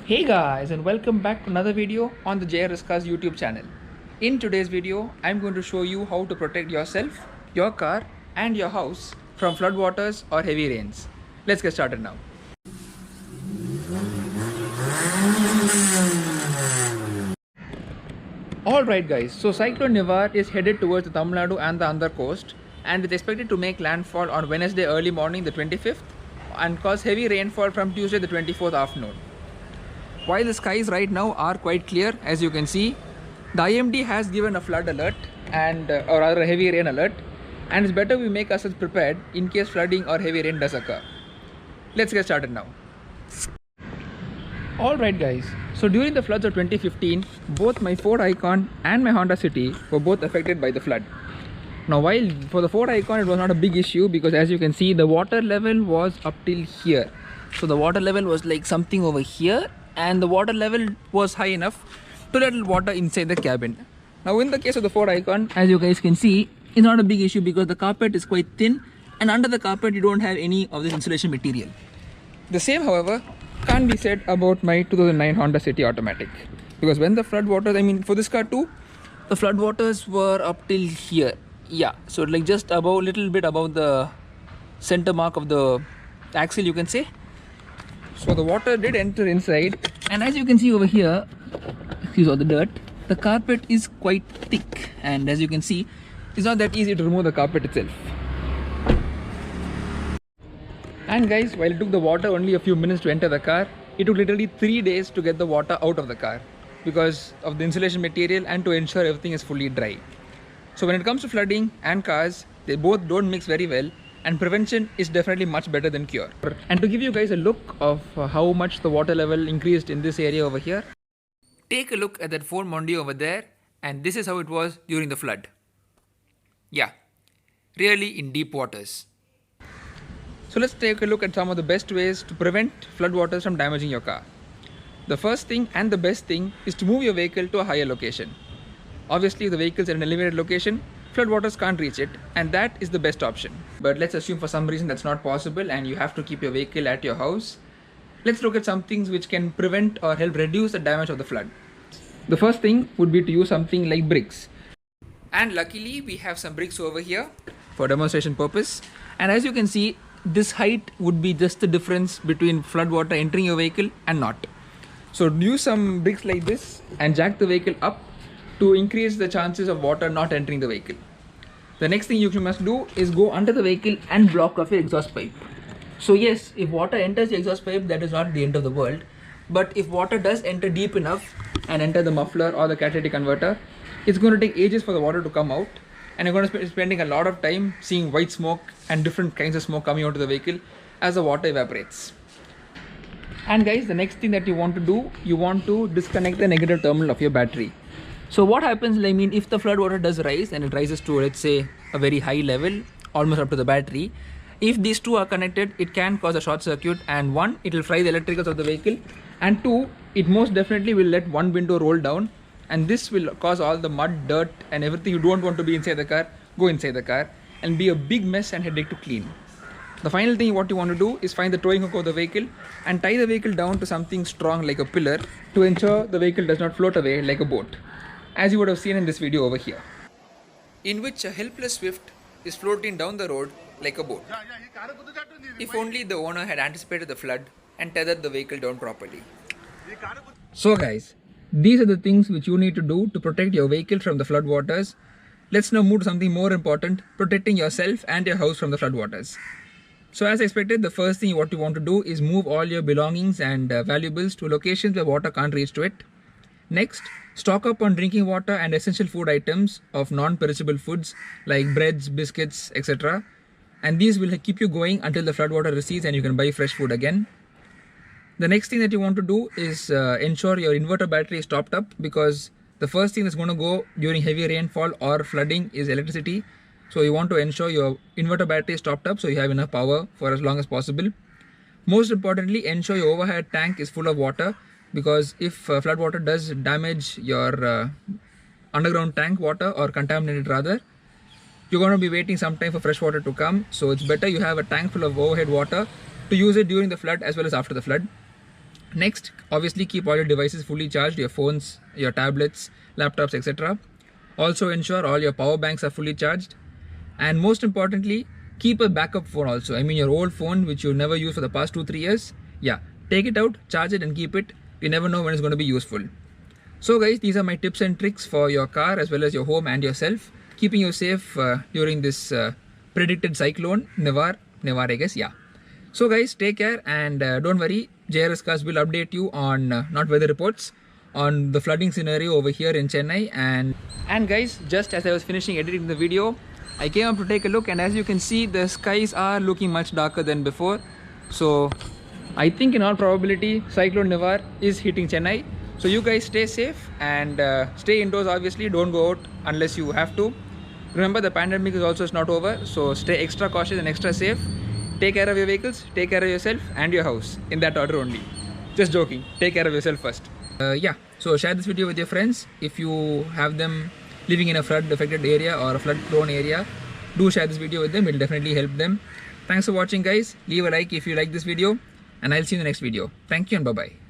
Hey guys, and welcome back to another video on the JRS Cars YouTube channel. In today's video, I'm going to show you how to protect yourself, your car and your house from floodwaters or heavy rains. Let's get started now. Alright guys, so Cyclone Nivar is headed towards the Tamil Nadu and the Andhra coast, and it's expected to make landfall on Wednesday early morning the 25th and cause heavy rainfall from Tuesday the 24th afternoon. While the skies right now are quite clear, as you can see, the IMD has given a flood alert or rather a heavy rain alert, and it's better we make ourselves prepared in case flooding or heavy rain does occur. Let's get started now. Alright guys, so during the floods of 2015, both my Ford Ikon and my Honda City were both affected by the flood. Now while for the Ford Ikon it was not a big issue because as you can see the water level was up till here. So the water level was like something over here, and the water level was high enough to let water inside the cabin. Now in the case of the Ford Ikon, as you guys can see, it's not a big issue because the carpet is quite thin and under the carpet you don't have any of this insulation material. The same however can't be said about my 2009 Honda City Automatic, because when the flood waters, I mean for this car too, the flood waters were up till here. Yeah, so like just above, little bit above the center mark of the axle you can say. So the water did enter inside, and as you can see over here, excuse all the dirt, the carpet is quite thick, and as you can see, it's not that easy to remove the carpet itself. And guys, while it took the water only a few minutes to enter the car, it took literally 3 days to get the water out of the car because of the insulation material and to ensure everything is fully dry. So when it comes to flooding and cars, they both don't mix very well, and prevention is definitely much better than cure. And to give you guys a look of how much the water level increased in this area over here, take a look at that Ford Mondi over there, and this is how it was during the flood. Yeah, really in deep waters. So let's take a look at some of the best ways to prevent floodwaters from damaging your car. The first thing and the best thing is to move your vehicle to a higher location. Obviously, if the vehicle is at an elevated location, floodwaters can't reach it, and that is the best option. But let's assume for some reason that's not possible and you have to keep your vehicle at your house. Let's look at some things which can prevent or help reduce the damage of the flood. The first thing would be to use something like bricks. And luckily we have some bricks over here for demonstration purpose. And as you can see, this height would be just the difference between floodwater entering your vehicle and not. So use some bricks like this and jack the vehicle up to increase the chances of water not entering the vehicle. The next thing you must do is go under the vehicle and block off your exhaust pipe. So yes, if water enters the exhaust pipe, that is not the end of the world. But if water does enter deep enough and enter the muffler or the catalytic converter, it's going to take ages for the water to come out, and you're going to be spending a lot of time seeing white smoke and different kinds of smoke coming out of the vehicle as the water evaporates. And guys, the next thing that you want to do, you want to disconnect the negative terminal of your battery. So what happens, I mean, if the flood water does rise and it rises to, let's say, a very high level, almost up to the battery, if these two are connected, it can cause a short circuit, and one, it will fry the electricals of the vehicle, and two, it most definitely will let one window roll down, and this will cause all the mud, dirt and everything you don't want to be inside the car, go inside the car and be a big mess and headache to clean. The final thing what you want to do is find the towing hook of the vehicle and tie the vehicle down to something strong like a pillar to ensure the vehicle does not float away like a boat, as you would have seen in this video over here, in which a helpless Swift is floating down the road like a boat. If only the owner had anticipated the flood and tethered the vehicle down properly. So guys, these are the things which you need to do to protect your vehicle from the floodwaters. Let's now move to something more important, protecting yourself and your house from the floodwaters. So as expected, the first thing what you want to do is move all your belongings and valuables to locations where water can't reach to it. Next, stock up on drinking water and essential food items of non-perishable foods like breads, biscuits, etc. And these will keep you going until the floodwater recedes and you can buy fresh food again. The next thing that you want to do is ensure your inverter battery is topped up, because the first thing that's going to go during heavy rainfall or flooding is electricity. So you want to ensure your inverter battery is topped up so you have enough power for as long as possible. Most importantly, ensure your overhead tank is full of water, because if flood water does damage your underground tank water or contaminate it rather, you're going to be waiting some time for fresh water to come. So it's better you have a tank full of overhead water to use it during the flood as well as after the flood. Next, obviously keep all your devices fully charged, your phones, your tablets, laptops, etc. Also ensure all your power banks are fully charged. And most importantly, keep a backup phone also. I mean your old phone which you never used for the past 2-3 years. Yeah, take it out, charge it and keep it. You never know when it's going to be useful. So guys, these are my tips and tricks for your car as well as your home and yourself, keeping you safe during this predicted cyclone Nivar I guess. Yeah. So guys, take care and don't worry, JRS Cars will update you on not weather reports, on the flooding scenario over here in Chennai. And guys, just as I was finishing editing the video, I came up to take a look, and as you can see, the skies are looking much darker than before. So I think in all probability Cyclone Nivar is hitting Chennai. So you guys stay safe and stay indoors. Obviously don't go out unless you have to. Remember, the pandemic is also not over, so stay extra cautious and extra safe. Take care of your vehicles, take care of yourself and your house, in that order only. Just joking, take care of yourself first. Yeah, so share this video with your friends. If you have them living in a flood affected area or a flood prone area, do share this video with them, it will definitely help them. Thanks for watching guys, leave a like if you like this video, and I'll see you in the next video. Thank you and bye bye.